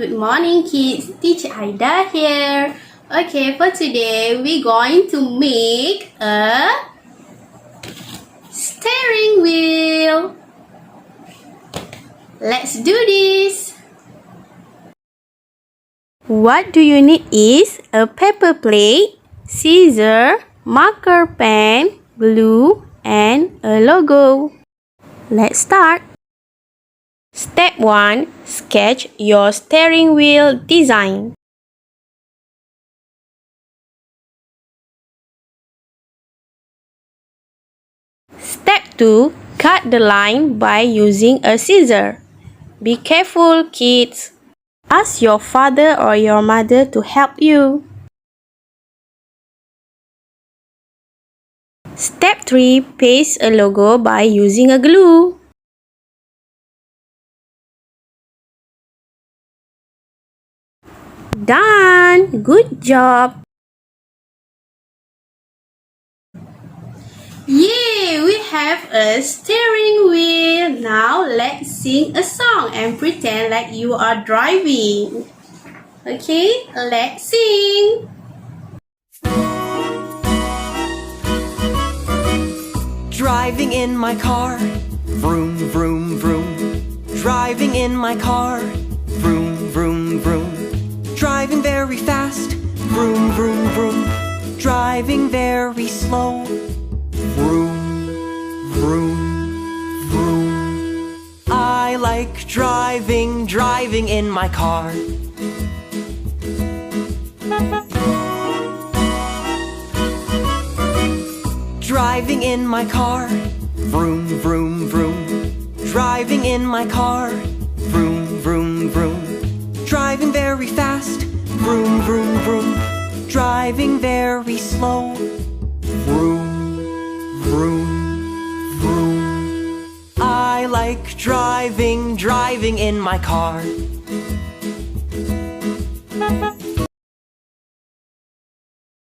Good morning, kids. Teacher Aida here. Okay, for today, we're going to make a steering wheel. Let's do this. What do you need is a paper plate, scissor, marker pen, glue, and a logo. Let's start. Step 1. Sketch your steering wheel design. Step 2. Cut the line by using a scissor. Be careful, kids. Ask your father or your mother to help you. Step 3. Paste a logo by using a glue. Done! Good job! Yay! We have a steering wheel. Now let's sing a song and pretend like you are driving. Okay, let's sing. Driving in my car, vroom, vroom, vroom. Driving in my car, vroom, vroom, vroom. Driving very fast, vroom, vroom, vroom. Driving very slow, vroom, vroom, vroom. I like driving, driving in my car. Driving in my car, vroom, vroom, vroom. Driving in my car, vroom, vroom, vroom. Driving very fast, vroom, vroom, vroom. Driving very slow, vroom, vroom, vroom. I like driving, driving in my car.